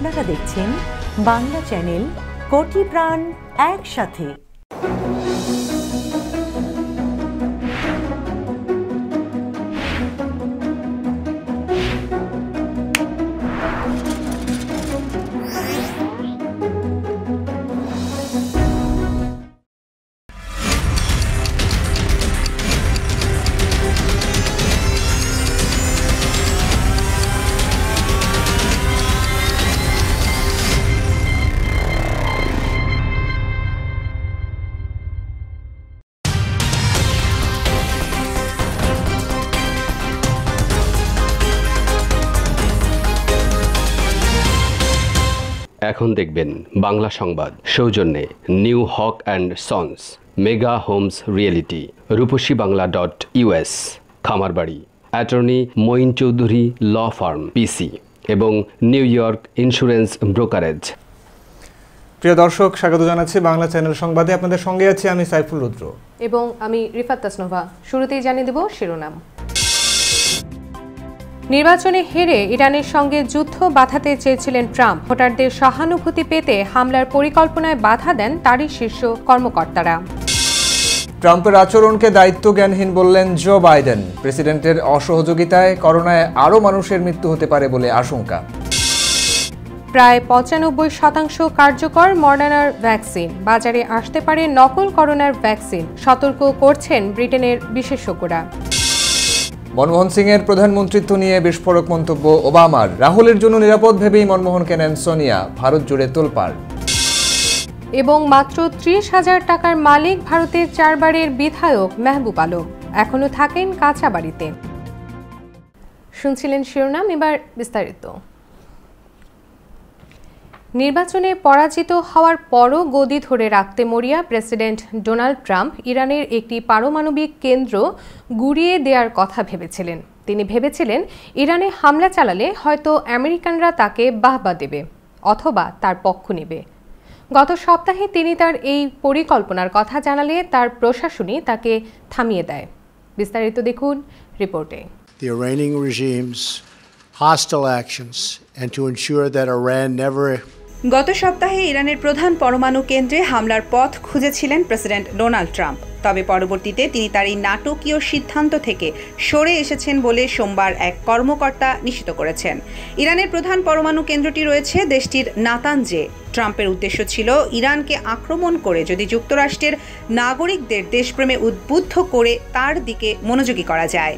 আপনারা দেখছেন বাংলা চ্যানেল কোটি প্রাণ একসাথে। এখন দেখবেন বাংলা সংবাদ সৌজন্যে new Haque and sons, mega homes reality, রূপসীবাংলা.us, Khamarbari, attorney Moin Chowdhury law firm PC এবং নিউ ইয়র্ক ইন্স্যুরেন্স ব্রোকারেজ। প্রিয় দর্শক, স্বাগত জানাচ্ছি বাংলা চ্যানেল সংবাদে। আপনাদের সঙ্গে আছি আমি সাইফুল রুদ্র এবং আমি রিফাত তাসনোভা। শুরুতেই জানিয়ে দেব শিরোনাম। নির্বাচনে হেরে ইরানের সঙ্গে যুদ্ধ বাঁধাতে চেয়েছিলেন ট্রাম্প। ভোটারদের সহানুভূতি পেতে হামলার পরিকল্পনায় বাধা দেন তারই শীর্ষ কর্মকর্তারা। ট্রাম্পের আচরণকে দায়িত্বজ্ঞানহীন বললেন জো বাইডেন। প্রেসিডেন্টের অসহযোগিতায় করোনায় আরও মানুষের মৃত্যু হতে পারে বলে আশঙ্কা। প্রায় 95% কার্যকর মডার্নার ভ্যাকসিন। বাজারে আসতে পারে নকল করোনার ভ্যাকসিন, সতর্ক করছেন ব্রিটেনের বিশেষজ্ঞরা। মনমোহন সিংয়ের প্রধানমন্ত্রিত্ব নিয়ে বিস্ফোরক মন্তব্য ওবামার। রাহুলের জন্য নিরাপদ ভেবেই মনমোহনকে নেন সোনিয়া। ভারত জুড়ে তোলপাড়। এবং মাত্র 30,000 টাকার মালিক ভারতের 4 বারের বিধায়ক মেহবুব আলম এখনো থাকেন কাঁচা বাড়িতে। শুনছিলেন শিরোনাম, এবার বিস্তারিত। নির্বাচনে পরাজিত হওয়ার পরও গদি ধরে রাখতে মরিয়া প্রেসিডেন্ট ডোনাল্ড ট্রাম্প ইরানের একটি পারমাণবিক কেন্দ্র গুঁড়িয়ে দেওয়ার কথা ভেবেছিলেন। তিনি ভেবেছিলেন ইরানে হামলা চালালে হয়তো আমেরিকানরা তাকে বাহবা দেবে অথবা তার পক্ষ নেবে। গত সপ্তাহে তিনি তার এই পরিকল্পনার কথা জানালে তার প্রশাসনই তাকে থামিয়ে দেয়। বিস্তারিত দেখুন রিপোর্টে। The Iranian regime's hostile actions and to ensure that Iran never গত সপ্তাহে ইরানের প্রধান পরমাণু কেন্দ্রে হামলার পথ খুঁজেছিলেন প্রেসিডেন্ট ডোনাল্ড ট্রাম্প। তবে পরবর্তীতে তিনি তার এই নাটকীয় সিদ্ধান্ত থেকে সরে এসেছেন বলে সোমবার এক কর্মকর্তা নিশ্চিত করেছেন। ইরানের প্রধান পরমাণু কেন্দ্রটি রয়েছে দেশটির নাতানজে। ট্রাম্পের উদ্দেশ্য ছিল ইরানকে আক্রমণ করে যদি যুক্তরাষ্ট্রের নাগরিকদের দেশপ্রেমে উদ্বুদ্ধ করে তার দিকে মনোযোগী করা যায়।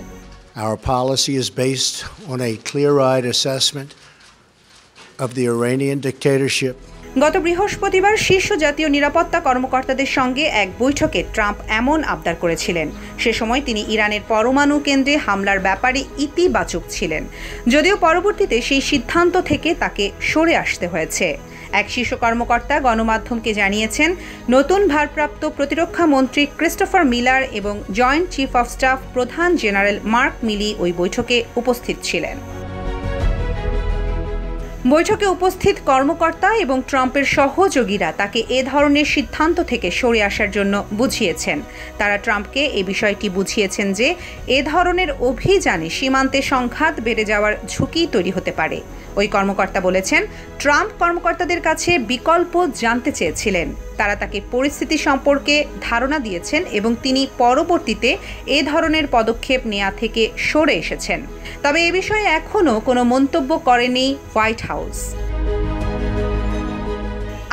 Our policy is based on a clear-eyed assessment of the Iranian dictatorship. গত বৃহস্পতিবার শীর্ষ জাতীয় নিরাপত্তা কর্মকর্তাদের সঙ্গে এক বৈঠকে ট্রাম্প এমন আবদার করেছিলেন। সে সময় তিনি ইরানের পরমাণু কেন্দ্রে হামলার ব্যাপারে ইতিবাচক ছিলেন, যদিও পরবর্তীতে সেই সিদ্ধান্ত থেকে তাকে সরে আসতে হয়েছে। এক শীর্ষ কর্মকর্তা গণমাধ্যমকে জানিয়েছেন, নতুন ভারপ্রাপ্ত প্রতিরক্ষা মন্ত্রী ক্রিস্টোফার মিলার এবং জয়েন্ট চিফ অফ স্টাফ প্রধান জেনারেল মার্ক মিলি ওই বৈঠকে উপস্থিত ছিলেন। বৈঠকে উপস্থিত কর্মকর্তা এবং ট্রাম্পের সহযোগীরা তাকে এ ধরনের সিদ্ধান্ত থেকে সরে আসার জন্য বুঝিয়েছেন। তারা ট্রাম্পকে এই বিষয়টি বুঝিয়েছেন যে এ ধরনের অভিযানে সীমান্তে সংঘাত বেড়ে যাওয়ার ঝুঁকি তৈরি হতে পারে। ওই কর্মকর্তা বলেছেন, ট্রাম্প কর্মকর্তাদের কাছে বিকল্প জানতে চেয়েছিলেন। তারা তাকে পরিস্থিতি সম্পর্কে ধারণা দিয়েছেন এবং তিনি পরবর্তীতে এ ধরনের পদক্ষেপ নেওয়া থেকে সরে এসেছেন। তবে এ বিষয়ে এখনও কোনো মন্তব্য করেনি হোয়াইট হাউস।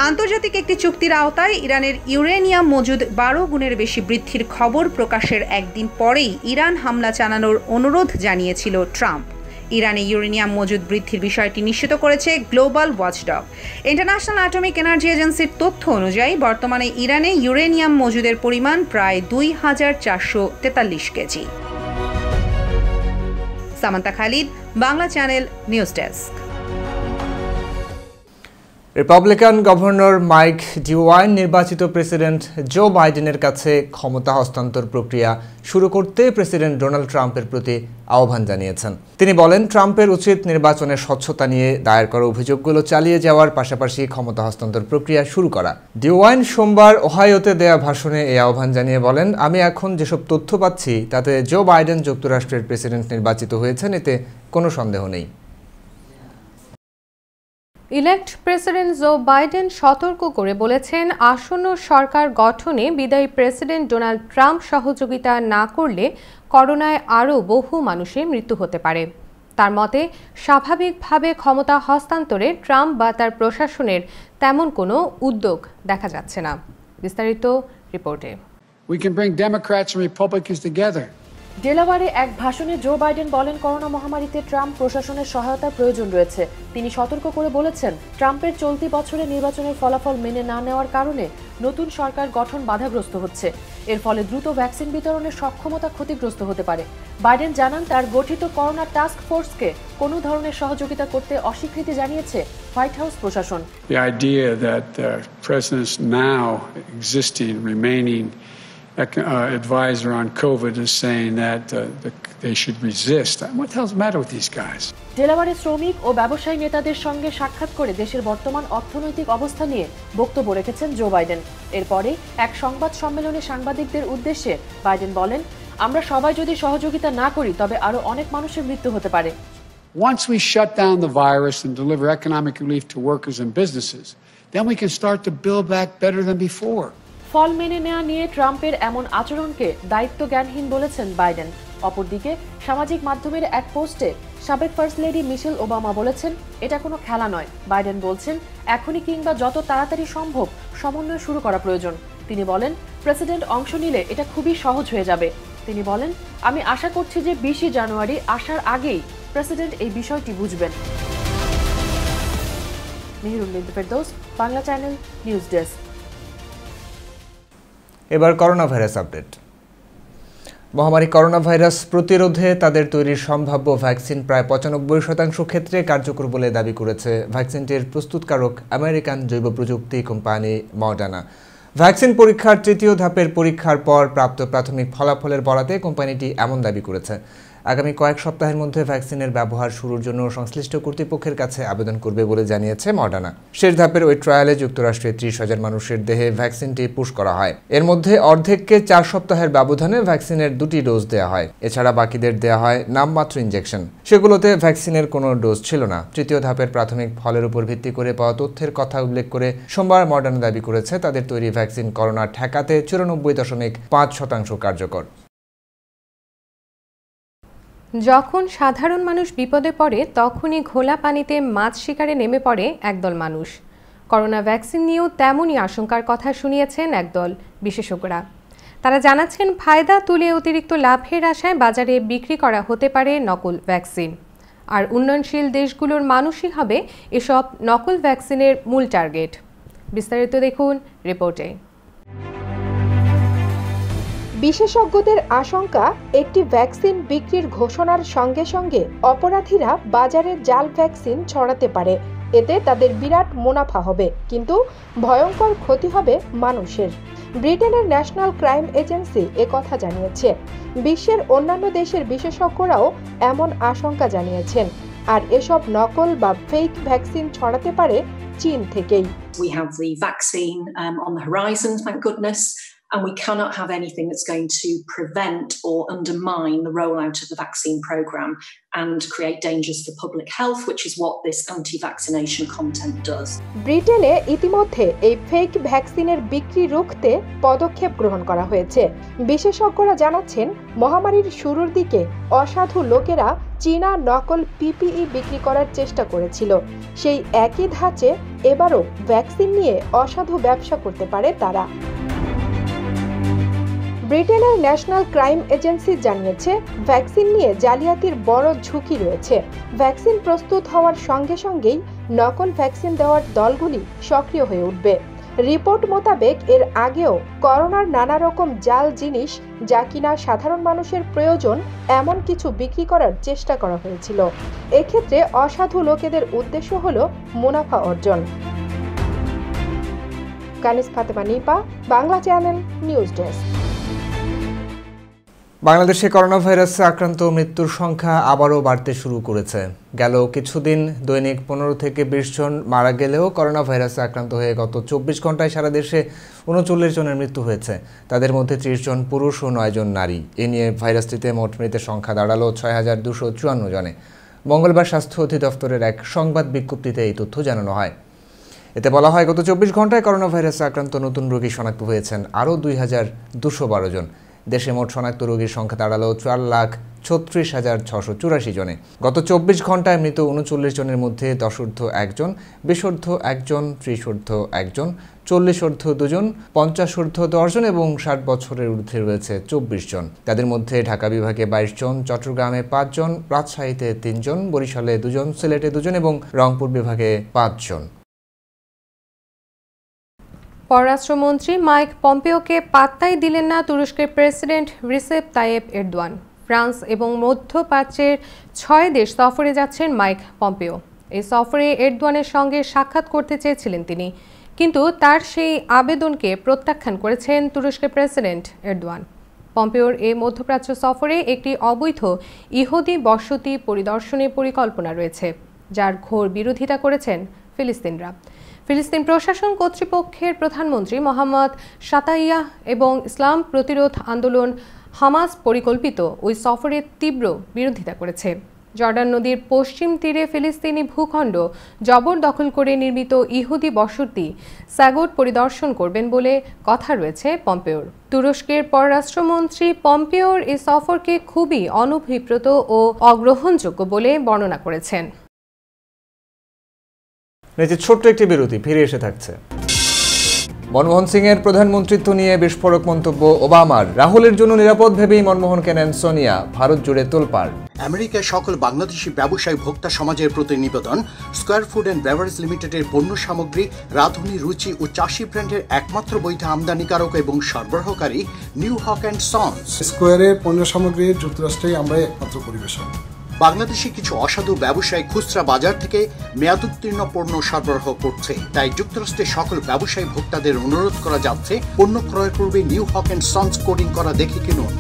আন্তর্জাতিক একটি চুক্তির আওতায় ইরানের ইউরেনিয়াম মজুদ 12 গুণের বেশি বৃদ্ধির খবর প্রকাশের একদিন পরেই ইরান হামলা চালানোর অনুরোধ জানিয়েছিল ট্রাম্প। ইরানে ইউরেনিয়াম মজুদ বৃদ্ধির বিষয়টি নিশ্চিত করেছে global watchdog. International atomic energy এজেন্সির তথ্য অনুযায়ী বর্তমানে ইরানে ইউরেনিয়াম মজুদের পরিমাণ প্রায় 2443 কেজি। Samanta Khalid, Bangla channel news desk. Republican governor Mike DeWine নির্বাচিত প্রেসিডেন্ট জো বাইডেনের কাছে ক্ষমতা হস্তান্তর প্রক্রিয়া শুরু করতে প্রেসিডেন্ট ডোনাল্ড ট্রাম্পের প্রতি আহ্বান জানিয়েছেন। তিনি বলেন, ট্রাম্পের উচিত নির্বাচনের স্বচ্ছতা নিয়ে দায়ের করা অভিযোগগুলো চালিয়ে যাওয়ার পাশাপাশি ক্ষমতা হস্তান্তর প্রক্রিয়া শুরু করা। ডিওয়াইন সোমবার ওহাইওতে দেয়া ভাষণে এই আহ্বান জানিয়ে বলেন, আমি এখন যেসব তথ্য পাচ্ছি তাতে জো বাইডেন যুক্তরাষ্ট্রের প্রেসিডেন্ট নির্বাচিত হয়েছেন, এতে কোনো সন্দেহ নেই। ইলেক্ট প্রেসিডেন্ট জো বাইডেন সতর্ক করে বলেছেন, আসন্ন সরকার গঠনে বিদায়ী প্রেসিডেন্ট ডোনাল্ড ট্রাম্প সহযোগিতা না করলে করোনায় আরও বহু মানুষের মৃত্যু হতে পারে। তার মতে, স্বাভাবিকভাবে ক্ষমতা হস্তান্তরে ট্রাম্প বা তার প্রশাসনের তেমন কোনো উদ্যোগ দেখা যাচ্ছে না। বিস্তারিত রিপোর্টে। We can bring Democrats and Republicans together. ডেলাওয়ারে এক ভাষণে জো বাইডেন বলেন, করোনা মহামারীতে ট্রাম্প প্রশাসনের সহায়তার প্রয়োজন রয়েছে। তিনি সতর্ক করে বলেছেন, ট্রাম্পের চলতি বছরে নির্বাচনের ফলাফল মেনে না নেওয়ার কারণে নতুন সরকার গঠন বাধাগ্রস্ত হচ্ছে। এর ফলে দ্রুত ভ্যাকসিন বিতরণের সক্ষমতা ক্ষতিগ্রস্ত হতে পারে। বাইডেন জানান, তার গঠিত করোনা টাস্ক ফোর্সকে কোনো ধরনের সহযোগিতা করতে অস্বীকৃতি জানিয়েছে হোয়াইট হাউস প্রশাসন। The idea that presidents now existing, remaining advisor on COVID is saying that they should resist. What the hell's the matter with these guys? ডেলাওয়ারে শ্রমিক ও ব্যবসায়ী নেতাদের সঙ্গে সাক্ষাৎ করে দেশের বর্তমান অর্থনৈতিক অবস্থা নিয়ে বক্তব্য রেখেছেন জো বাইডেন। এরপরে এক সংবাদ সম্মেলনে সাংবাদিকদের উদ্দেশ্যে বাইডেন বলেন, আমরা সবাই যদি সহযোগিতা না করি তবে আরো অনেক মানুষের মৃত্যু হতে পারে। Once we shut down the virus and deliver economic relief to workers and businesses, then we can start to build back better than before. ফল মেনে নেওয়া নিয়ে ট্রাম্পের এমন আচরণকে দায়িত্ব জ্ঞানহীন বলেছেন বাইডেন। অপরদিকে সামাজিক মাধ্যমের এক পোস্টে সাবেক ফার্স্ট লেডি মিশেল ওবামা বলেছেন, এটা কোনো খেলা নয়। বাইডেন বলছেন, এখনই কিংবা যত তাড়াতাড়ি সম্ভব সমন্বয় শুরু করা প্রয়োজন। তিনি বলেন, প্রেসিডেন্ট অংশ নিলে এটা খুবই সহজ হয়ে যাবে। তিনি বলেন, আমি আশা করছি যে 20 জানুয়ারি আসার আগেই প্রেসিডেন্ট এই বিষয়টি বুঝবেন। Meherul Ferdous, Bangla channel, news desk. এবার করোনা ভাইরাস আপডেট। মহামারী করোনা ভাইরাস প্রতিরোধে তাদের তৈরির সম্ভাব্য ভ্যাকসিন প্রায় 95% ক্ষেত্রে কার্যকর বলে দাবি করেছে ভ্যাকসিনটির প্রস্তুতকারক আমেরিকান জৈব প্রযুক্তি কোম্পানি মডার্না। ভ্যাকসিন পরীক্ষার তৃতীয় ধাপের পরীক্ষার পর প্রাপ্ত প্রাথমিক ফলাফলের বরাতে কোম্পানিটি এমন দাবি করেছে। আগামী কয়েক সপ্তাহের মধ্যে ভ্যাকসিনের ব্যবহার শুরুর জন্য সংশ্লিষ্ট কর্তৃপক্ষের কাছে আবেদন করবে বলে জানিয়েছে মডার্না। শেষ ধাপের ওই ট্রায়ালে যুক্তরাষ্ট্রে 30,000 মানুষের দেহে ভ্যাকসিনটি পুশ করা হয়। এর মধ্যে অর্ধেককে 4 সপ্তাহের ব্যবধানে ভ্যাকসিনের 2টি ডোজ দেওয়া হয়। এছাড়া বাকিদের দেওয়া হয় নামমাত্র ইনজেকশন। সেগুলোতে ভ্যাকসিনের কোনো ডোজ ছিল না। তৃতীয় ধাপের প্রাথমিক ফলের উপর ভিত্তি করে পাওয়া তথ্যের কথা উল্লেখ করে সোমবার মডার্না দাবি করেছে তাদের তৈরি ভ্যাকসিন করোনা ঠেকাতে 94.5% কার্যকর। যখন সাধারণ মানুষ বিপদে পড়ে তখনই ঘোলা পানিতে মাছ শিকারে নেমে পড়ে একদল মানুষ। করোনা ভ্যাকসিন নিয়েও তেমনই আশঙ্কার কথা শুনিয়েছেন একদল বিশেষজ্ঞরা। তারা জানাচ্ছেন, ফায়দা তুলে অতিরিক্ত লাভের আশায় বাজারে বিক্রি করা হতে পারে নকল ভ্যাকসিন। আর উন্নয়নশীল দেশগুলোর মানুষই হবে এসব নকল ভ্যাকসিনের মূল টার্গেট। বিস্তারিত দেখুন রিপোর্টে। বিশেষজ্ঞদের আশঙ্কা, একটি ভ্যাকসিন বিক্রির ঘোষণার সঙ্গে সঙ্গে অপরাধীরা বাজারে জাল ভ্যাকসিন ছড়াতে পারে। এতে তাদের বিরাট মুনাফা হবে, কিন্তু ভয়ঙ্কর ক্ষতি হবে মানুষের। ব্রিটেনের ন্যাশনাল ক্রাইম এজেন্সি একথা জানিয়েছে। বিশ্বের অন্যান্য দেশের বিশেষজ্ঞরাও এমন আশঙ্কা জানিয়েছেন। আর এসব নকল বা ফেক ভ্যাকসিন ছড়াতে পারে চীন থেকেই। We have the vaccine on the horizon, thank goodness. And we cannot have anything that's going to prevent or undermine the rollout of the vaccine program and create dangers for public health, which is what this anti-vaccination content does. ব্রিটেনে ইতিমধ্যে এই fake ভ্যাকসিনের বিক্রি রুখতে পদক্ষেপ গ্রহণ করা হয়েছে। বিশেষজ্ঞরা জানাচ্ছেন, মহামারীর শুরুর দিকে অসাধু লোকেরা চীনা নকল পিপিই বিক্রি করার চেষ্টা করেছিল। সেই একই ধাঁচে এবারও ভ্যাকসিন নিয়ে অসাধু ব্যবসা করতে পারে তারা। ব্রিটেনের ন্যাশনাল ক্রাইম এজেন্সি জানিয়েছে, ভ্যাকসিন নিয়ে জালিয়াতির বড় ঝুঁকি রয়েছে। ভ্যাকসিন প্রস্তুত হওয়ার সঙ্গে সঙ্গেই নকল ভ্যাকসিন দেওয়ার দলগুলি সক্রিয় হয়ে উঠবে। রিপোর্ট মোতাবেক এর আগেও করোনার নানা রকম জাল জিনিস, যা কিনা সাধারণ মানুষের প্রয়োজন, এমন কিছু বিক্রি করার চেষ্টা করা হয়েছিল। এক্ষেত্রে অসাধু লোকেদের উদ্দেশ্য হল মুনাফা অর্জন। Kaniz Fatema Nipa, Bangla channel, news desk. বাংলাদেশে করোনা ভাইরাসে আক্রান্ত মৃত্যুর সংখ্যা আবারও বাড়তে শুরু করেছে। গেল কিছুদিন দৈনিক 15 থেকে 20 জন মারা গেলেও করোনা ভাইরাসে আক্রান্ত হয়ে গত 24 ঘন্টায় সারা দেশে 39 জনের মৃত্যু হয়েছে। তাদের মধ্যে 30 জন পুরুষ ও 9 জন নারী। এ নিয়ে ভাইরাসটিতে মোট মৃতের সংখ্যা দাঁড়ালো 6254 জনে। মঙ্গলবার স্বাস্থ্য অধিদপ্তরের এক সংবাদ বিজ্ঞপ্তিতে এই তথ্য জানানো হয়। এতে বলা হয়, গত 24 ঘন্টায় করোনা ভাইরাসে আক্রান্ত নতুন রোগী শনাক্ত হয়েছেন আরও 2212 জন। দেশে মোট শনাক্ত রোগীর সংখ্যা দাঁড়ালো 4,36,684 জনে। গত 24 ঘন্টায় মৃত 39 জনের মধ্যে 10ঊর্ধ্ব 1 জন, 20ঊর্ধ্ব 1 জন, 30ঊর্ধ্ব 1 জন, 40ঊর্ধ্ব 2 জন, 50ঊর্ধ্ব 10 জন এবং 60 বছরের ঊর্ধ্বে রয়েছে 24 জন। তাদের মধ্যে ঢাকা বিভাগে 22 জন, চট্টগ্রামে 5 জন, রাজশাহীতে 3 জন, বরিশালে 2 জন, সিলেটে 2 জন এবং রংপুর বিভাগে 5 জন। পররাষ্ট্রমন্ত্রী মাইক পম্পেওকে পাত্তাই দিলেন না তুরস্কের president Recep Tayyip Erdogan. France এবং মধ্যপ্রাচ্যের 6 দেশ সফরে যাচ্ছেন মাইক পম্পেও। এই সফরে এরদোয়ানের সঙ্গে সাক্ষাৎ করতে চেয়েছিলেন তিনি, কিন্তু তার সেই আবেদনকে প্রত্যাখ্যান করেছেন তুরস্কের প্রেসিডেন্ট এরদোয়ান। পম্পেওর এই মধ্যপ্রাচ্য সফরে একটি অবৈধ ইহুদি বসতি পরিদর্শনের পরিকল্পনা রয়েছে, যার ঘোর বিরোধিতা করেছেন ফিলিস্তিনরা। ফিলিস্তিন প্রশাসন কর্তৃপক্ষের প্রধানমন্ত্রী মোহাম্মদ শাতাইয়াহ এবং ইসলাম প্রতিরোধ আন্দোলন হামাস পরিকল্পিত ওই সফরের তীব্র বিরোধিতা করেছে। জর্ডান নদীর পশ্চিম তীরে ফিলিস্তিনি ভূখণ্ড জবরদখল করে নির্মিত ইহুদি বসতি স্যাগোট পরিদর্শন করবেন বলে কথা রয়েছে পম্পেওর। তুরস্কের পররাষ্ট্রমন্ত্রী পম্পেওর এই সফরকে খুবই অনভিপ্রেত ও অগ্রহণযোগ্য বলে বর্ণনা করেছেন। ছোট্ট একটি বিরতি, ফিরে এসে থাকছে। মনমোহন সিং এর প্রধানমন্ত্রিত্ব নিয়ে বিস্ফোরক মন্তব্য ওবামার। রাহুলের জন্য নিরাপদ ভেবেই মনমোহনকে নেন সোনিয়া। ভারত জুড়ে তোলপাড়। আমেরিকায় সকল বাংলাদেশি ব্যবসায়ী ভোক্তা সমাজের প্রতি নিবেদন, স্কয়ার ফুড অ্যান্ড বেভারেজ লিমিটেডের পণ্য সামগ্রী রাঁধুনি, রুচি ও চাষি ব্র্যান্ডের একমাত্র বৈধ আমদানিকারক এবং সরবরাহকারী নিউ হক অ্যান্ড সন্স। স্কয়ারের পণ্য সামগ্রী যুক্তরাষ্ট্রে আমরা একমাত্র পরিবেশন। বাংলাদেশি কিছু অসাধু ব্যবসায়ী খুচরা বাজার থেকে মেয়াদোত্তীর্ণ পণ্য সরবরাহ করছে, তাই যুক্তরাষ্ট্রের সকল ব্যবসায়ী ভোক্তাদের অনুরোধ করা যাচ্ছে পণ্য ক্রয়ের পূর্বে new Haque and sons coding করা দেখে কিনুন।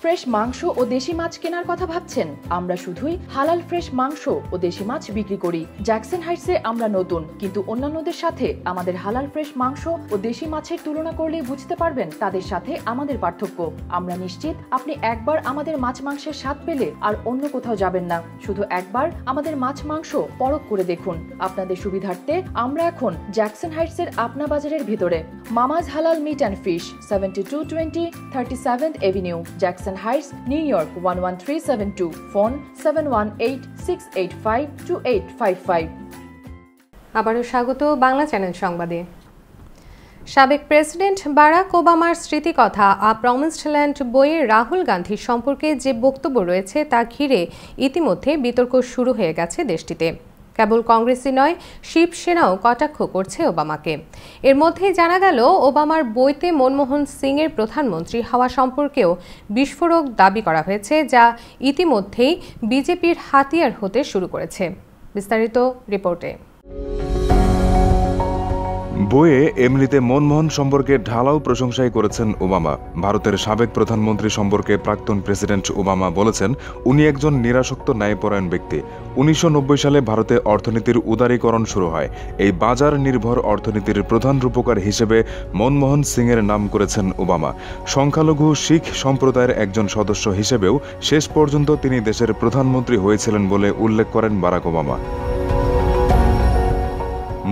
ফ্রেশ মাংস ও দেশি মাছ কেনার কথা ভাবছেন? আমরা শুধুই হালাল ফ্রেশ মাংস ও দেশি মাছ বিক্রি করি। জ্যাকসন হাইটসে আমরা নতুন, কিন্তু অন্যান্যদের সাথে আমাদের হালাল ফ্রেশ মাংস ও দেশি মাছের তুলনা করলেই বুঝতে পারবেন তাদের সাথে আমাদের পার্থক্য। আমরা নিশ্চিত আপনি একবার আমাদের মাছ মাংসের স্বাদ পেলে আর অন্য কোথাও যাবেন না। শুধু একবার আমাদের মাছ মাংস পরখ করে দেখুন। আপনাদের সুবিধার্থে আমরা এখন জ্যাকসন হাইটসের আপনা বাজারের ভিতরে। Mama's halal meat and fish, 7220 37th avenue, Jackson Heights, New York 11372. Phone 718-685-2855. আবারও স্বাগত বাংলা চ্যানেল সংবাদে। সাবেক প্রেসিডেন্ট বারাক ওবামার স্মৃতিকথা আ প্রমিসড ল্যান্ড বইয়ে রাহুল গান্ধীর সম্পর্কে যে বক্তব্য রয়েছে তা ঘিরে ইতিমধ্যে বিতর্ক শুরু হয়ে গেছে দেশটিতে। কেবল কংগ্রেসই নয়, শিবসেনাও কটাক্ষ করছে ওবামাকে। এর মধ্যেই জানা গেল ওবামার বইতে মনমোহন সিংয়ের প্রধানমন্ত্রী হওয়া সম্পর্কেও বিস্ফোরক দাবি করা হয়েছে, যা ইতিমধ্যেই বিজেপির হাতিয়ার হতে শুরু করেছে। বিস্তারিত রিপোর্টে। বইয়ে এমনিতে মনমোহন সম্পর্কে ঢালাও প্রশংসাই করেছেন ওবামা। ভারতের সাবেক প্রধানমন্ত্রী সম্পর্কে প্রাক্তন প্রেসিডেন্ট ওবামা বলেছেন, উনি একজন নিরাসক্ত ন্যায়পরায়ণ ব্যক্তি। 1990 সালে ভারতে অর্থনীতির উদারীকরণ শুরু হয়। এই বাজার নির্ভর অর্থনীতির প্রধান রূপকার হিসেবে মনমোহন সিংয়ের নাম করেছেন ওবামা। সংখ্যালঘু শিখ সম্প্রদায়ের একজন সদস্য হিসেবেও শেষ পর্যন্ত তিনি দেশের প্রধানমন্ত্রী হয়েছিলেন বলে উল্লেখ করেন বারাক ওবামা।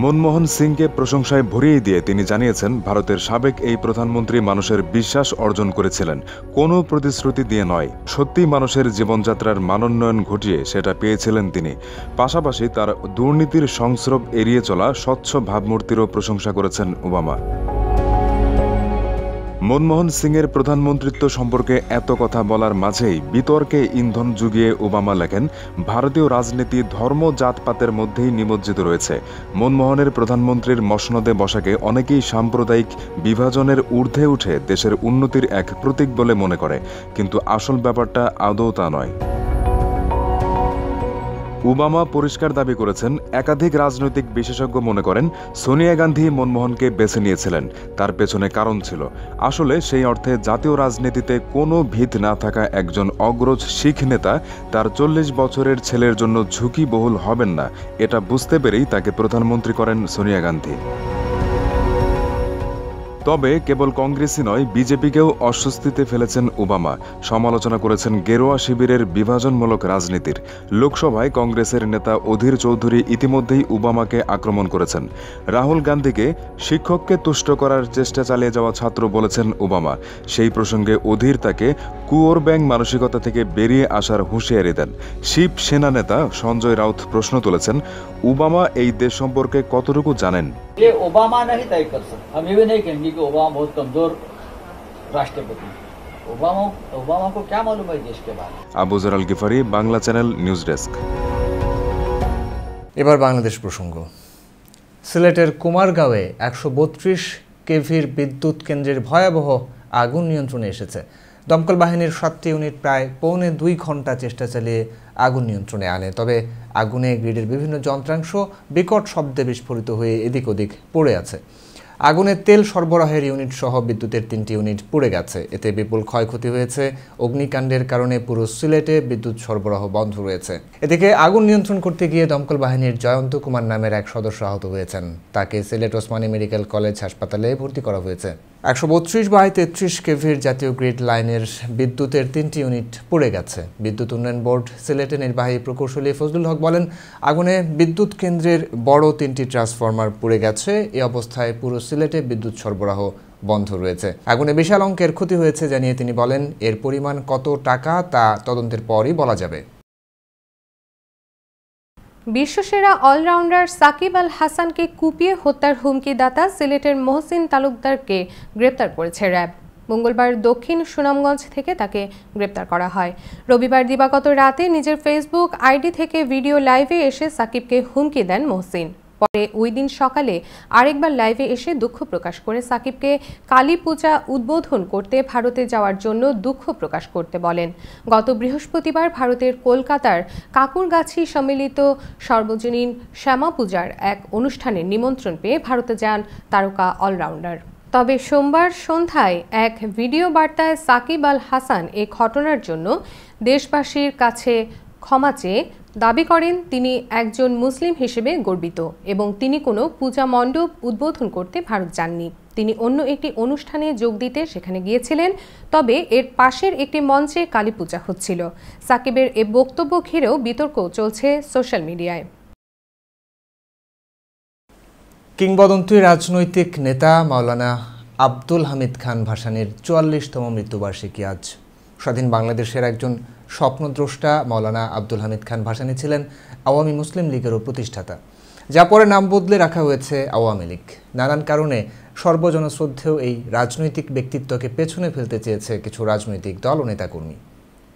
মনমোহন সিংকে প্রশংসায় ভরিয়ে দিয়ে তিনি জানিয়েছেন, ভারতের সাবেক এই প্রধানমন্ত্রী মানুষের বিশ্বাস অর্জন করেছিলেন, কোনো প্রতিশ্রুতি দিয়ে নয়। সত্যি মানুষের জীবনযাত্রার মানোন্নয়ন ঘটিয়ে সেটা পেয়েছিলেন তিনি। পাশাপাশি তার দুর্নীতির সংস্রব এড়িয়ে চলা স্বচ্ছ ভাবমূর্তিরও প্রশংসা করেছেন ওবামা। মনমোহন সিংয়ের প্রধানমন্ত্রিত্ব সম্পর্কে এত কথা বলার মাঝেই বিতর্কে ইন্ধন জুগিয়ে ওবামা লেখেন, ভারতীয় রাজনীতি ধর্ম জাতপাতের মধ্যেই নিমজ্জিত রয়েছে। মনমোহনের প্রধানমন্ত্রীর মসনদে বসাকে অনেকেই সাম্প্রদায়িক বিভাজনের ঊর্ধ্বে উঠে দেশের উন্নতির এক প্রতীক বলে মনে করে, কিন্তু আসল ব্যাপারটা আদৌ তা নয়। ওবামা পরিষ্কার দাবি করেছেন, একাধিক রাজনৈতিক বিশেষজ্ঞ মনে করেন সোনিয়া গান্ধী মনমোহনকে বেছে নিয়েছিলেন, তার পেছনে কারণ ছিল। আসলে সেই অর্থে জাতীয় রাজনীতিতে কোনো ভিত না থাকা একজন অগ্রজ শিখ নেতা তার 40 বছরের ছেলের জন্য ঝুঁকিবহুল হবেন না, এটা বুঝতে পেরেই তাকে প্রধানমন্ত্রী করেন সোনিয়া গান্ধী। তবে কেবল কংগ্রেসই নয়, বিজেপিকেও অস্বস্তিতে ফেলেছেন ওবামা। সমালোচনা করেছেন গেরুয়া শিবিরের বিভাজনমূলক রাজনীতির। লোকসভায় কংগ্রেসের নেতা অধীর চৌধুরী ইতিমধ্যেই ওবামাকে আক্রমণ করেছেন। রাহুল গান্ধীকে শিক্ষককে তুষ্ট করার চেষ্টা চালিয়ে যাওয়া ছাত্র বলেছেন ওবামা। সেই প্রসঙ্গে অধীর তাকে কুয়োর ব্যাং মানসিকতা থেকে বেরিয়ে আসার হুঁশিয়ারি দেন। শিব সেনা নেতা সঞ্জয় রাউত প্রশ্ন তুলেছেন, ওবামা এই দেশ সম্পর্কে কতটুকু জানেন? ये ओबामा नहीं तय कर सकते। हम ये भी नहीं कहेंगे कि ओबामा बहुत कमजोर राष्ट्रपति। ओबामा को क्या मालूम है देश के बारे में। Abu Jalal Gifari, Bangla channel, news desk. এবার বাংলাদেশ প্রসঙ্গ। সিলেটের কুমারগাঁওয়ে 132 কেভির বিদ্যুৎ কেন্দ্রের ভয়াবহ আগুন নিয়ন্ত্রণে এসেছে। দমকল বাহিনীর 7টি ইউনিট প্রায় পৌনে 2 ঘন্টা চেষ্টা চালিয়ে আগুন নিয়ন্ত্রণে আনে। তবে আগুনে গ্রিডের বিভিন্ন যন্ত্রাংশ বিকট শব্দে বিস্ফোরিত হয়ে এদিক ওদিক পড়ে আছে। আগুনে তেল সরবরাহের ইউনিট সহ বিদ্যুতের 3টি ইউনিট পুড়ে গেছে। এতে বিপুল ক্ষয়ক্ষতি হয়েছে। অগ্নিকাণ্ডের কারণে পুরো সিলেটে বিদ্যুৎ সরবরাহ বন্ধ রয়েছে। এদিকে আগুন নিয়ন্ত্রণ করতে গিয়ে দমকল বাহিনীর জয়ন্ত কুমার নামের এক সদস্য আহত হয়েছেন। তাকে সিলেট ওসমানী মেডিকেল কলেজ হাসপাতালে ভর্তি করা হয়েছে। 132/33 কেভির জাতীয় গ্রিড লাইনের বিদ্যুতের 3টি ইউনিট পুড়ে গেছে। বিদ্যুৎ উন্নয়ন বোর্ড সিলেটের নির্বাহী প্রকৌশলী ফজলুল হক বলেন, আগুনে বিদ্যুৎ কেন্দ্রের বড় 3টি ট্রান্সফরমার পুড়ে গেছে। এই অবস্থায় পুরো সিলেটে বিদ্যুৎ সরবরাহ বন্ধ রয়েছে। আগুনে বিশাল অঙ্কের ক্ষতি হয়েছে জানিয়ে তিনি বলেন, এর পরিমাণ কত টাকা তা তদন্তের পরই বলা যাবে। বিশ্বসেরা অলরাউন্ডার সাকিব আল হাসানকে কুপিয়ে হত্যার হুমকিদাতা সিলেটের মহসিন তালুকদারকে গ্রেপ্তার করেছে র্যাব। মঙ্গলবার দক্ষিণ সুনামগঞ্জ থেকে তাকে গ্রেপ্তার করা হয়। রবিবার দিবাগত রাতে নিজের ফেসবুক আইডি থেকে ভিডিও লাইভে এসে সাকিবকে হুমকি দেন মহসিন। পরে ওই দিন সকালে আরেকবার লাইভে এসে দুঃখ প্রকাশ করে সাকিবকে কালী পূজা উদ্বোধন করতে ভারতে যাওয়ার জন্য দুঃখ প্রকাশ করতে বলেন। গত বৃহস্পতিবার ভারতের কলকাতার কাকুরগাছি সম্মিলিত সর্বজনীন শ্যামা পূজার এক অনুষ্ঠানে নিমন্ত্রণ পেয়ে ভারতে যান তারকা অলরাউন্ডার। তবে সোমবার সন্ধ্যায় এক ভিডিও বার্তায় সাকিব আল হাসান এই ঘটনার জন্য দেশবাসীর কাছে ক্ষমা চেয়ে দাবি করেন তিনি একজন মুসলিম হিসেবে গর্বিত এবং তিনি কোনো পূজা মণ্ডপ উদ্বোধন করতে ভারত যাননি। তিনি অন্য একটি অনুষ্ঠানে যোগ দিতে সেখানে গিয়েছিলেন। তবে এর পাশের একটি মঞ্চে কালী পূজা হচ্ছিল। সাকিবের এ বক্তব্য ঘিরেও বিতর্ক চলছে সোশ্যাল মিডিয়ায়। কিংবদন্তি রাজনৈতিক নেতা মাওলানা আব্দুল হামিদ খান ভাসানীর 44তম মৃত্যুবার্ষিকী আজ। স্বাধীন বাংলাদেশের একজন স্বপ্নদ্রষ্টা মাওলানা আব্দুল হামিদ খান ভাসানী ছিলেন আওয়ামী মুসলিম লীগেরও প্রতিষ্ঠাতা, যা পরে নাম বদলে রাখা হয়েছে আওয়ামী লীগ। নানান কারণে সর্বজনশ্রদ্ধেয় এই রাজনৈতিক ব্যক্তিত্বকে পেছনে ফেলতে চেয়েছে কিছু রাজনৈতিক দল ও নেতাকর্মী।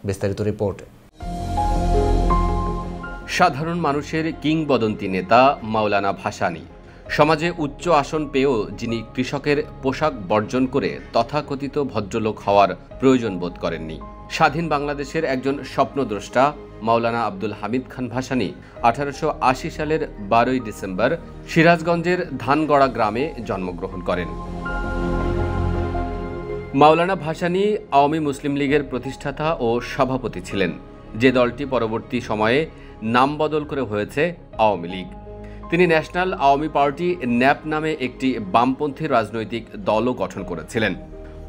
বিস্তারিত রিপোর্টে। সাধারণ মানুষের কিংবদন্তি নেতা মাওলানা ভাসানী সমাজে উচ্চ আসন পেয়েও যিনি কৃষকের পোশাক বর্জন করে তথাকথিত ভদ্রলোক হওয়ার প্রয়োজন বোধ করেননি। স্বাধীন বাংলাদেশের একজন স্বপ্নদ্রষ্টা মাওলানা আব্দুল হামিদ খান ভাসানী 1880 সালের 12ই ডিসেম্বর সিরাজগঞ্জের ধানগড়া গ্রামে জন্মগ্রহণ করেন। মাওলানা ভাসানী আওয়ামী মুসলিম লীগের প্রতিষ্ঠাতা ও সভাপতি ছিলেন, যে দলটি পরবর্তী সময়ে নাম বদল করে হয়েছে আওয়ামী লীগ। তিনি ন্যাশনাল আওয়ামী পার্টি ন্যাপ নামে একটি বামপন্থী রাজনৈতিক দলও গঠন করেছিলেন।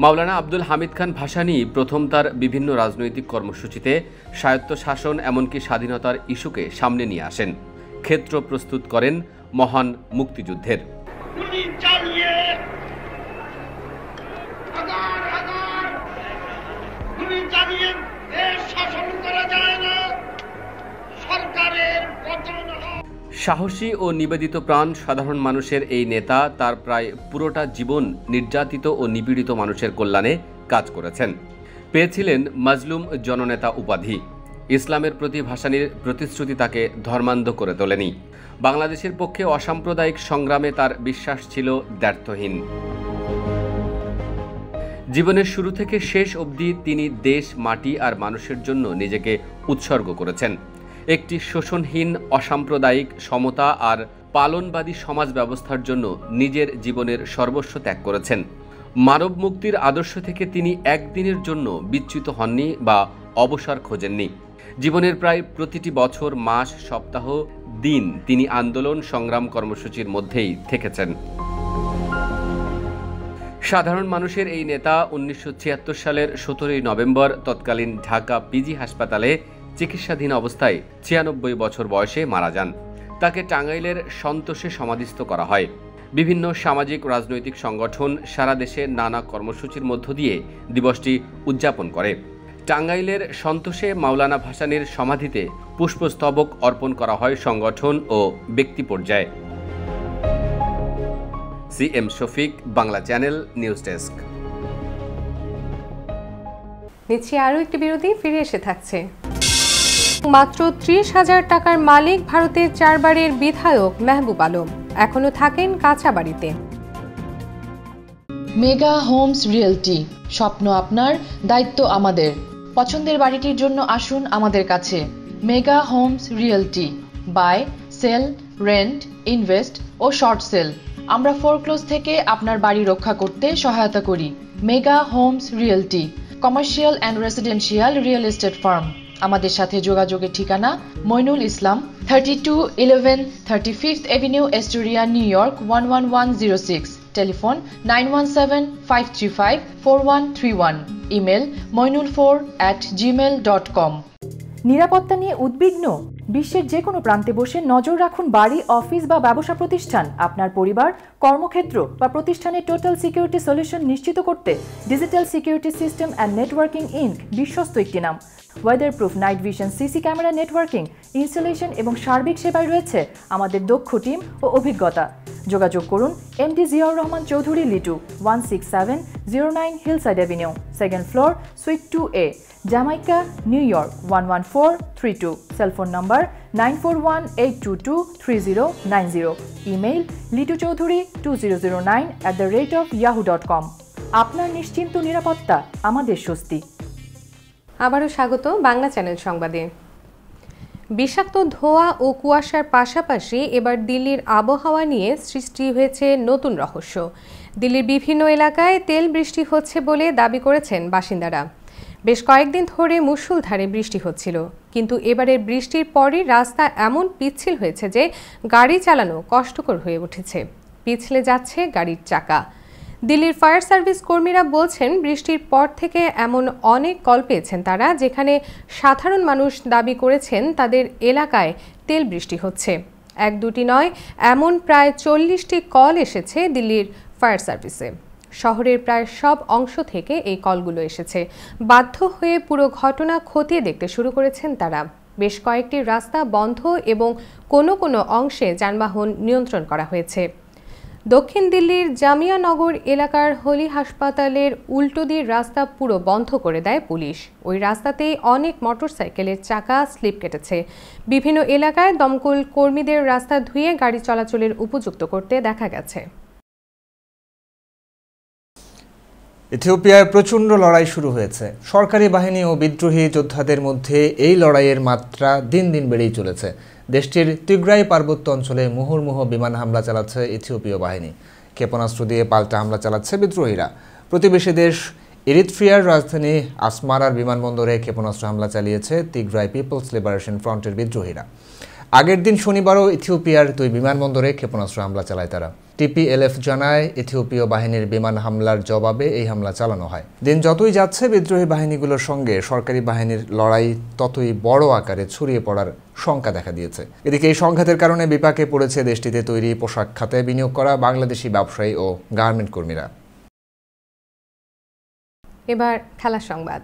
মাওলানা আব্দুল হামিদ খান ভাসানী প্রথম তার বিভিন্ন রাজনৈতিক কর্মসূচিতে স্বায়ত্তশাসন এমনকি স্বাধীনতার ইস্যুকে সামনে নিয়ে আসেন। ক্ষেত্র প্রস্তুত করেন মহান মুক্তিযুদ্ধের। সাহসী ও নিবেদিত প্রাণ সাধারণ মানুষের এই নেতা তার প্রায় পুরোটা জীবন নির্যাতিত ও নিপীড়িত মানুষের কল্যাণে কাজ করেছেন। পেয়েছিলেন মাজলুম জননেতা উপাধি। ইসলামের প্রতি ভাসানীর প্রতিশ্রুতি তাকে ধর্মান্ধ করে তোলেনি। বাংলাদেশের পক্ষে অসাম্প্রদায়িক সংগ্রামে তার বিশ্বাস ছিল দ্ব্যর্থহীন। জীবনের শুরু থেকে শেষ অবধি তিনি দেশ, মাটি আর মানুষের জন্য নিজেকে উৎসর্গ করেছেন। একটি শোষণহীন, অসাম্প্রদায়িক, সমতা আর পালনবাদী সমাজ ব্যবস্থার জন্য নিজের জীবনের সর্বস্ব ত্যাগ করেছেন। মানব মুক্তির আদর্শ থেকে তিনি একদিনের জন্য বিচ্যুত হননি বা অবসর খোঁজেননি। জীবনের প্রায় প্রতিটি বছর, মাস, সপ্তাহ, দিন তিনি আন্দোলন, সংগ্রাম কর্মসূচির মধ্যেই থেকেছেন। সাধারণ মানুষের এই নেতা 1976 সালের 17 নভেম্বর তৎকালীন ঢাকা পিজি হাসপাতালে চিকিৎসাধীন অবস্থায় 96 বছর বয়সে মারা যান। তাকে টাঙ্গাইলের সন্তোষে সমাধিস্থ করা হয়। বিভিন্ন সামাজিক রাজনৈতিক সংগঠন সারা দেশে নানা কর্মসূচির মধ্য দিয়ে দিবসটি উদযাপন করে। টাঙ্গাইলের সন্তোষে মাওলানা ভাসানীর সমাধিতে পুষ্পস্তবক অর্পণ করা হয় সংগঠন ও ব্যক্তি পর্যায়ে। CM Shafiq, Bangla channel, news desk. নিচ্ছি আরও একটি বিরতি, ফিরে এসে থাকছে। মাত্র 30,000 টাকার মালিক ভারতের 4 বারের বিধায়ক মেহবুব আলম এখনো থাকেন কাঁচা বাড়িতে। মেগা হোমস রিয়েলটি, স্বপ্ন আপনার, দায়িত্ব আমাদের। পছন্দের বাড়িটির জন্য আসুন আমাদের কাছে। Mega homes realty, buy, sell, rent, invest ও শর্ট সেল। আমরা ফোরক্লোজ থেকে আপনার বাড়ি রক্ষা করতে সহায়তা করি। Mega homes realty, commercial and residential real estate firm. আমাদের সাথে যোগাযোগের ঠিকানা Moinul Islam, 3211 35th Avenue, Astoria, new York 11106। Telephone 9175354131। Email moinul4@gmail.com। নিরাপত্তা নিয়ে উদ্বিগ্ন? বিশ্বের যে কোনো প্রান্তে বসে নজর রাখুন বাড়ি, অফিস বা ব্যবসা প্রতিষ্ঠান। আপনার পরিবার, কর্মক্ষেত্র বা প্রতিষ্ঠানের টোটাল সিকিউরিটি সলিউশন নিশ্চিত করতে digital security system and networking inc বিশ্বস্ত একটি নাম। Weather proof night vision, CC camera, networking, installation এবং সার্বিক সেবায় রয়েছে আমাদের দক্ষ টিম ও অভিজ্ঞতা। যোগাযোগ করুন MD Ziaur Rahman Chowdhury Litu, 16709 hillside avenue, second floor, sweet 2A, Jamaica, new York 11432। Cellphone number 9418223090। Email lituchaudhuri2009@yahoo.com। আপনার নিশ্চিন্ত নিরাপত্তা আমাদের স্বস্তি। আবারও স্বাগত বাংলা চ্যানেল সংবাদে। বিষাক্ত ধোঁয়া ও কুয়াশার পাশাপাশি এবার দিল্লির আবহাওয়া নিয়ে সৃষ্টি হয়েছে নতুন রহস্য। দিল্লির বিভিন্ন এলাকায় তেল বৃষ্টি হচ্ছে বলে দাবি করেছেন বাসিন্দারা। বেশ কয়েকদিন ধরে মুষলধারে বৃষ্টি হচ্ছিল, কিন্তু এবারের বৃষ্টির পরই রাস্তা এমন পিচ্ছিল হয়েছে যে গাড়ি চালানো কষ্টকর হয়ে উঠেছে। পিছলে যাচ্ছে গাড়ির চাকা। দিল্লির ফায়ার সার্ভিস কর্মীরা বলছেন, বৃষ্টির পর থেকে এমন অনেক কল পেয়েছেন তারা, যেখানে সাধারণ মানুষ দাবি করেছেন তাদের এলাকায় তেল বৃষ্টি হচ্ছে। এক দুটি নয়, এমন প্রায় 40টি কল এসেছে দিল্লির ফায়ার সার্ভিসে। শহরের প্রায় সব অংশ থেকে এই কলগুলো এসেছে। বাধ্য হয়ে পুরো ঘটনা খতিয়ে দেখতে শুরু করেছেন তারা। বেশ কয়েকটি রাস্তা বন্ধ এবং কোনো কোনো অংশে যানবাহন নিয়ন্ত্রণ করা হয়েছে। দক্ষিণ দিল্লির জামিয়ানগর এলাকার হলি হাসপাতালের উল্টো দিয়ে রাস্তা পুরো বন্ধ করে দেয় পুলিশ। ওই রাস্তাতেই অনেক মোটরসাইকেলের চাকা স্লিপ কেটেছে। বিভিন্ন এলাকায় দমকল কর্মীদের রাস্তা ধুয়ে গাড়ি চলাচলের উপযুক্ত করতে দেখা গেছে। ইথিওপিয়ায় প্রচণ্ড লড়াই শুরু হয়েছে। সরকারি বাহিনী ও বিদ্রোহী যোদ্ধাদের মধ্যে এই লড়াইয়ের মাত্রা দিন দিন বেড়েই চলেছে। দেশটির তিগ্রাই পার্বত্য অঞ্চলে মুহুর্মুহ বিমান হামলা চালাচ্ছে ইথিওপীয় বাহিনী। ক্ষেপণাস্ত্র দিয়ে পাল্টা হামলা চালাচ্ছে বিদ্রোহীরা। প্রতিবেশী দেশ এরিত্রিয়ার রাজধানী আসমারার বিমানবন্দরে ক্ষেপণাস্ত্র হামলা চালিয়েছে তিগ্রাই পিপলস লিবারেশন ফ্রন্টের বিদ্রোহীরা। আগের দিন শনিবারও ইথিওপিয়ার 2 বিমানবন্দরে ক্ষেপণাস্ত্র হামলা চালায় তারা। টিপিএলএফ জানায়, ইথিওপীয় বাহিনীর বিমান হামলার জবাবে এই হামলা চালানো হয়। দিন যতই যাচ্ছে বিদ্রোহী বাহিনীগুলোর সঙ্গে সরকারি বাহিনীর লড়াই ততই বড় আকারে ছড়িয়ে পড়ার শঙ্কা দেখা দিয়েছে। এদিকে এই সংঘাতের কারণে বিপাকে পড়েছে দেশটিতে তৈরি পোশাক খাতে বিনিয়োগ করা বাংলাদেশি ব্যবসায়ী ও গার্মেন্ট কর্মীরা। এবার খেলার সংবাদ।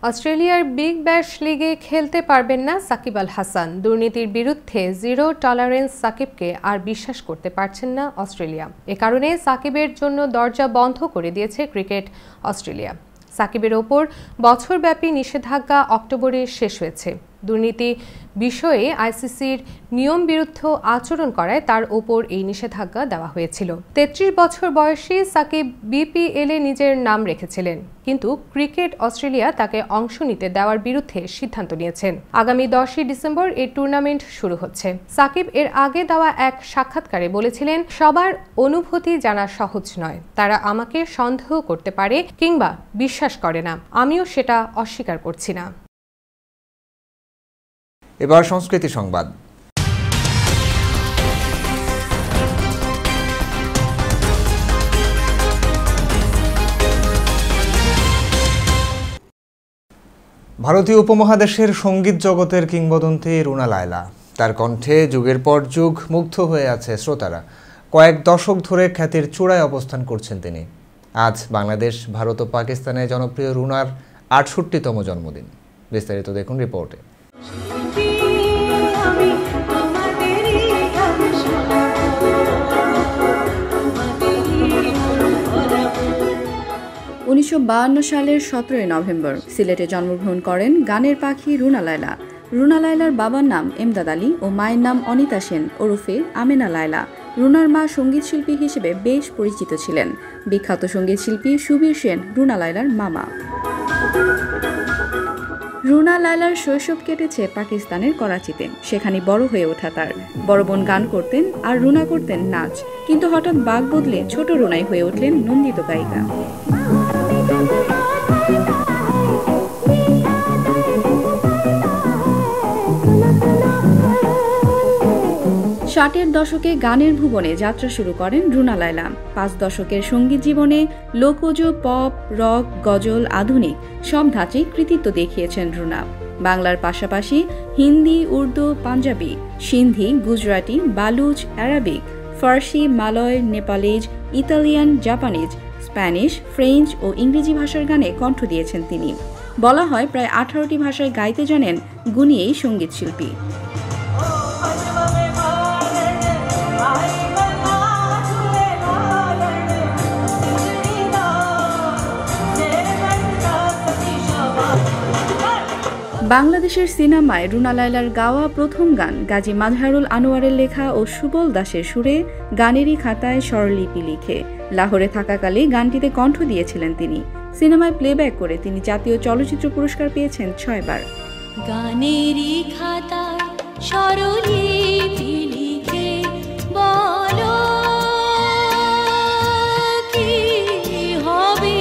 অস্ট্রেলিয়ার বিগ ব্যাশ লিগে খেলতে পারবেন না সাকিব আল হাসান। দুর্নীতির বিরুদ্ধে জিরো টলারেন্স সাকিবকে আর বিশ্বাস করতে পারছেন না অস্ট্রেলিয়া। এ কারণে সাকিবের জন্য দরজা বন্ধ করে দিয়েছে ক্রিকেট অস্ট্রেলিয়া। সাকিবের ওপর বছরব্যাপী নিষেধাজ্ঞা অক্টোবরে শেষ হয়েছে। দুর্নীতি বিষয়ে আইসিসির নিয়ম বিরুদ্ধ আচরণ করায় তার ওপর এই নিষেধাজ্ঞা দেওয়া হয়েছিল। ৩৩ বছর বয়সী সাকিব বিপিএলে নিজের নাম রেখেছিলেন, কিন্তু ক্রিকেট অস্ট্রেলিয়া তাকে অংশ নিতে দেওয়ার বিরুদ্ধে সিদ্ধান্ত নিয়েছেন। আগামী 10ই ডিসেম্বর এই টুর্নামেন্ট শুরু হচ্ছে। সাকিব এর আগে দেওয়া এক সাক্ষাৎকারে বলেছিলেন, সবার অনুভূতি জানা সহজ নয়, তারা আমাকে সন্দেহ করতে পারে কিংবা বিশ্বাস করে না, আমিও সেটা অস্বীকার করছি না। এবার সংস্কৃতি সংবাদ। ভারতীয় উপমহাদেশের সঙ্গীত জগতের কিংবদন্তি রুনা লায়লা। তার কণ্ঠে যুগের পর যুগ মুগ্ধ হয়ে আছে শ্রোতারা। কয়েক দশক ধরে খ্যাতির চূড়ায় অবস্থান করছেন তিনি। আজ বাংলাদেশ, ভারত ও পাকিস্তানে জনপ্রিয় রুনার ৬৮তম জন্মদিন। বিস্তারিত দেখুন রিপোর্টে। ১৯৫২ সালের ১৭ নভেম্বর সিলেটে জন্মগ্রহণ করেন গানের পাখি রুনা লায়লা। রুনা লায়লার বাবার নাম এমদাদ আলী ও মায়ের নাম অনিতা সেন ওরফে আমেনা লায়লা। রুনার মা সঙ্গীতশিল্পী হিসেবে বেশ পরিচিত ছিলেন। বিখ্যাত সঙ্গীতশিল্পী সুবীর সেন রুনা লায়লার মামা। রুনা লায়লার শৈশব কেটেছে পাকিস্তানের করাচিতে। সেখানে বড় হয়ে ওঠা তার। বড় বোন গান করতেন আর রুনা করতেন নাচ, কিন্তু হঠাৎ বাগ বদলে ছোট রুনাই হয়ে উঠলেন নন্দিত গায়িকা। ৬০-এর দশকে গানের ভুবনে যাত্রা শুরু করেন রুনা লায়লা। ৫ দশকের সঙ্গীত জীবনে লোকজ, পপ, রক, গজল, আধুনিক সব ধাঁচেই কৃতিত্ব দেখিয়েছেন রুনা। বাংলার পাশাপাশি Hindi, Urdu, Punjabi, Sindhi, Gujarati, Baluch, Arabic, Farsi, Malay, Nepalese, Italian, Japanese, Spanish, French ও ইংরেজি ভাষার গানে কণ্ঠ দিয়েছেন তিনি। বলা হয় প্রায় ১৮টি ভাষায় গাইতে জানেন গুণী এই সঙ্গীত শিল্পী। বাংলাদেশের সিনেমায় রুনা লায়লার গাওয়া প্রথম গান গাজী মাজহারুল আনোয়ারের লেখা ও সুবল দাসের সুরে গানেরই খাতায় স্বরলিপি লিখে লাহোরে থাকাকালে গানটিতে কণ্ঠ দিয়েছিলেন তিনি। সিনেমায় প্লেব্যাক করে তিনি জাতীয় চলচ্চিত্র পুরস্কার পেয়েছেন ৬ বার। গানেরই খাতায় স্বরলিপি লিখে বলো কি হবে।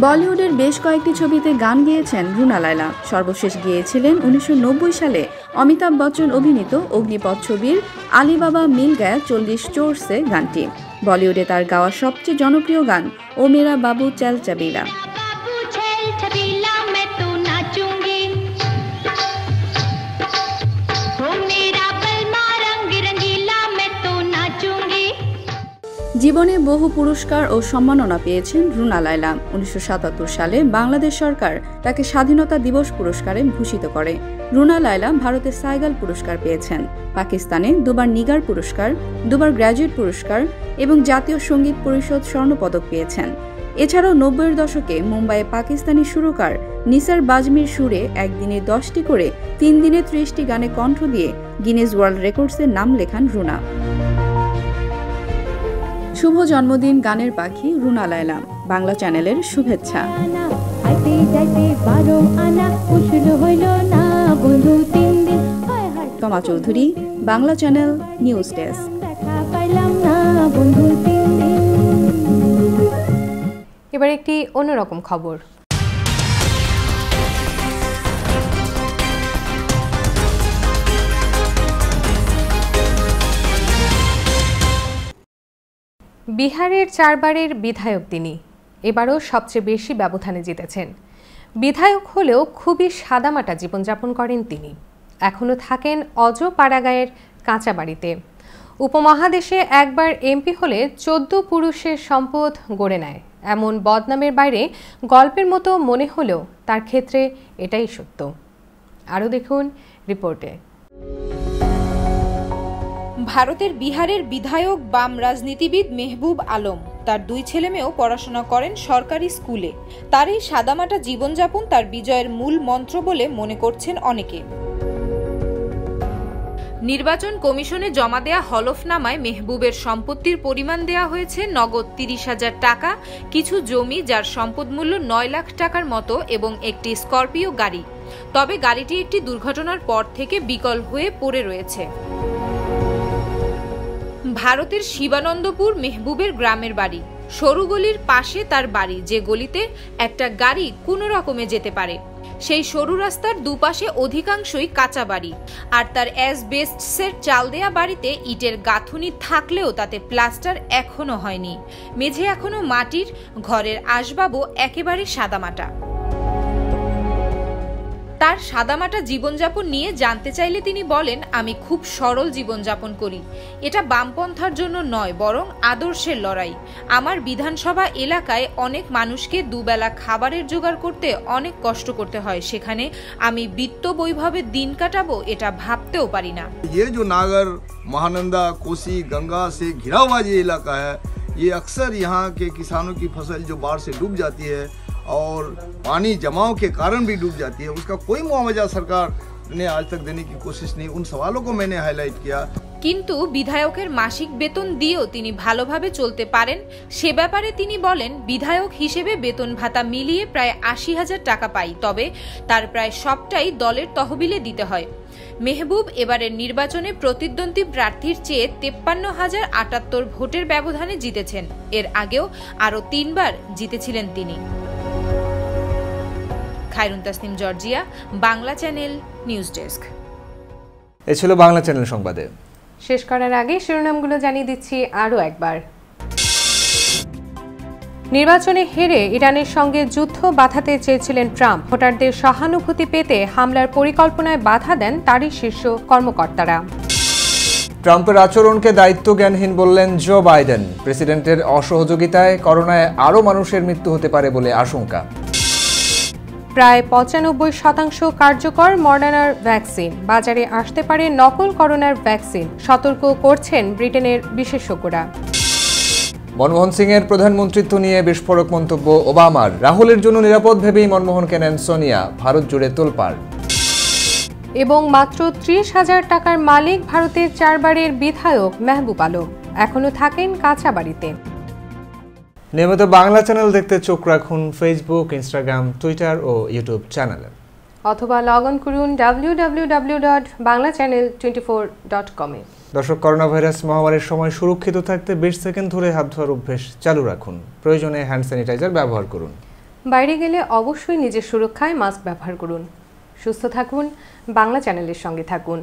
বলিউডের বেশ কয়েকটি ছবিতে গান গেয়েছেন রুনা লায়লা। সর্বশেষ গেয়েছিলেন ১৯৯০ সালে অমিতাভ বচ্চন অভিনীত অগ্নিপথ ছবির আলী বাবা মিল গায়া ৪০ চোরসে গানটি। বলিউডে তার গাওয়া সবচেয়ে জনপ্রিয় গান ও মেরা বাবু চল চাবিলা। জীবনে বহু পুরস্কার ও সম্মাননা পেয়েছেন রুনা লায়লা। ১৯৭৭ সালে বাংলাদেশ সরকার তাকে স্বাধীনতা দিবস পুরস্কারে ভূষিত করে। রুনা লায়লা ভারতে সাইগাল পুরস্কার পেয়েছেন, পাকিস্তানে দুবার নিগার পুরস্কার, দুবার গ্র্যাজুয়েট পুরস্কার এবং জাতীয় সঙ্গীত পরিষদ স্বর্ণপদক পেয়েছেন। এছাড়াও ৯০-এর দশকে মুম্বাইয়ে পাকিস্তানি সুরকার নিসার বাজমির সুরে একদিনে ১০টি করে ৩ দিনে ৩০টি গানে কণ্ঠ দিয়ে গিনেস ওয়ার্ল্ড রেকর্ডসের নাম লেখান রুনা। শুভ জন্মদিন গানের পাখি রুনা লায়লা। বাংলা চ্যানেলের শুভেচ্ছা। তমা Chowdhury, Bangla channel, news desk. এবার একটি অন্যরকম খবর। বিহারের ৪ বারের বিধায়ক তিনি। এবারও সবচেয়ে বেশি ব্যবধানে জিতেছেন। বিধায়ক হলেও খুবই সাদামাটা জীবনযাপন করেন তিনি। এখনও থাকেন অজ পাড়াগাঁয়ের কাঁচা বাড়িতে। উপমহাদেশে একবার এমপি হলে ১৪ পুরুষের সম্পদ গড়ে নেয়, এমন বদনামের বাইরে গল্পের মতো মনে হলেও তার ক্ষেত্রে এটাই সত্য। আরও দেখুন রিপোর্টে। ভারতের বিহারের বিধায়ক বাম রাজনীতিবিদ মেহবুব আলম তার 2 ছেলেমেয়েও পড়াশোনা করেন সরকারি স্কুলে। তার এই সাদামাটা জীবনযাপন তার বিজয়ের মূল মন্ত্র বলে মনে করছেন অনেকে। নির্বাচন কমিশনে জমা দেয়া হলফনামায় মেহবুবের সম্পত্তির পরিমাণ দেয়া হয়েছে নগদ 30,000 টাকা, কিছু জমি যার সম্পদ মূল্য 9 লাখ টাকার মতো এবং একটি স্করপিও গাড়ি। তবে গাড়িটি একটি দুর্ঘটনার পর থেকে বিকল হয়ে পড়ে রয়েছে। ভারতের শিবানন্দপুর মেহবুবের গ্রামের বাড়ি। সরু গলির পাশে তার বাড়ি, যে গলিতে একটা গাড়ি কোনো রকমে যেতে পারে। সেই সরু রাস্তার দুপাশে অধিকাংশই কাঁচা বাড়ি, আর তার অ্যাসবেস্টসের চাল দেয়া বাড়িতে ইটের গাঁথুনি থাকলেও তাতে প্লাস্টার এখনো হয়নি। মেঝে এখনো মাটির, ঘরের আসবাবও একেবারে সাদামাটা। তার সাদামাটা জীবনযাপন নিয়ে জানতে চাইলে তিনি বলেন, আমি খুব সরল জীবনযাপন করি। এটা বামপন্থার জন্য নয়, বরং আদর্শের লড়াই। আমার বিধানসভা এলাকায় অনেক মানুষকে দুবেলা খাবারের জোগাড় করতে অনেক কষ্ট করতে হয়, সেখানে আমি বিত্ত বৈভবে দিন কাটাবো এটা ভাবতেও পারি না। ये जो नागर, महानंदा, कोसी, गंगा से घिरा हुआ ये इलाका है, ये अक्सर यहाँ के किसानों की फसल जो बाढ़ से डूब जाती है और पानी जमाव के कारण भी डूब जाती है, उसका कोई मुआवजा सरकार ने आज तक देने की कोशिश नहीं। उन सवालों को मैंने हाईलाइट किया। কিন্তু বিধায়কের মাসিক বেতন দিয়েও তিনি ভালোভাবে চলতে পারেন, সে ব্যাপারে তিনি বলেন, বিধায়ক হিসেবে বেতন ভাতা মিলিয়ে প্রায় 80,000 টাকা পাই, তবে তার প্রায় সবটাই দলের তহবিলে দিতে হয়। মেহবুব এবারের নির্বাচনে প্রতিদ্বন্দ্বী প্রার্থীর চেয়ে 53,078 ভোটের ব্যবধানে জিতেছেন। এর আগেও আরও 3 বার জিতেছিলেন তিনি। Khairun Tasnim, Georgia, Bangla channel news desk. এ ছিল বাংলা চ্যানেল সংবাদে। শেষ করার আগে শিরোনামগুলো জানিয়ে দিচ্ছি আরও একবার। নির্বাচনে হেরে ইরানের সঙ্গে যুদ্ধ বাঁধাতে চেয়েছিলেন ট্রাম্প। ভোটারদের সহানুভূতি পেতে হামলার পরিকল্পনায় বাধা দেন তারই শীর্ষ কর্মকর্তারা। ট্রাম্পের আচরণকে দায়িত্বজ্ঞানহীন বললেন জো বাইডেন। প্রেসিডেন্টের অসহযোগিতায় করোনায় আরও মানুষের মৃত্যু হতে পারে বলে আশঙ্কা। প্রায় 95% কার্যকর মডার্নার ভ্যাকসিন। বাজারে আসতে পারে নকল করোনার ভ্যাকসিন, সতর্ক করছেন ব্রিটেনের বিশেষজ্ঞরা। মনমোহন সিংয়ের প্রধানমন্ত্রিত্ব নিয়ে বিস্ফোরক মন্তব্য ওবামার। রাহুলের জন্য নিরাপদ ভেবেই মনমোহনকে নেন সোনিয়া। ভারত জুড়ে তোলপাড়। এবং মাত্র 30,000 টাকার মালিক ভারতের 4 বারের বিধায়ক মেহবুব আলম, এখনো থাকেন কাঁচা বাড়িতে। নিয়মিত বাংলা চ্যানেল দেখতে চোখ রাখুন ফেসবুক, ইনস্টাগ্রাম, টুইটার ও ইউটিউব চ্যানেলে, অথবা লগ অন করুন www.banglaChannel24.com এ। দর্শক, করোনা ভাইরাস মহামারীর সময় সুরক্ষিত থাকতে 20 সেকেন্ড ধরে হাত ধোয়ার অভ্যেস চালু রাখুন। প্রয়োজনে হ্যান্ড স্যানিটাইজার ব্যবহার করুন। বাইরে গেলে অবশ্যই নিজের সুরক্ষায় মাস্ক ব্যবহার করুন। সুস্থ থাকুন, বাংলা চ্যানেলের সঙ্গে থাকুন।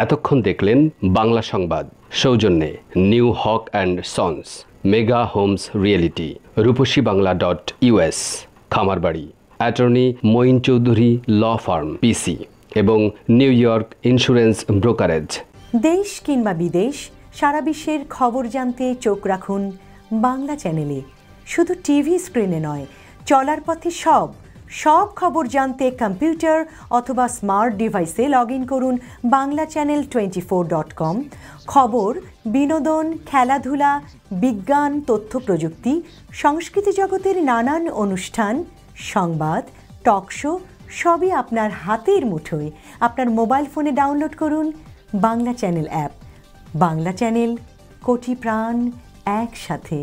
এতক্ষণ দেখলেন বাংলা সংবাদ, সৌজন্যে new Haque and sons, mega homes reality, রূপসীবাংলা.us, Khamarbari, attorney Moin Chowdhury law firm PC এবং নিউ ইয়র্ক ইন্স্যুরেন্স ব্রোকারেজ। দেশ কিংবা বিদেশ, সারা বিশ্বের খবর জানতে চোখ রাখুন বাংলা চ্যানেলে। শুধু টিভি স্ক্রিনে নয়, চলার পথে সব খবর জানতে কম্পিউটার অথবা স্মার্ট ডিভাইসে লগ ইন করুন banglaChannel24.com। খবর, বিনোদন, খেলাধুলা, বিজ্ঞান, তথ্য প্রযুক্তি, সংস্কৃতি জগতের নানান অনুষ্ঠান, সংবাদ, টক শো সবই আপনার হাতের মুঠোয়। আপনার মোবাইল ফোনে ডাউনলোড করুন Bangla channel app. Bangla channel, কোটি প্রাণ একসাথে।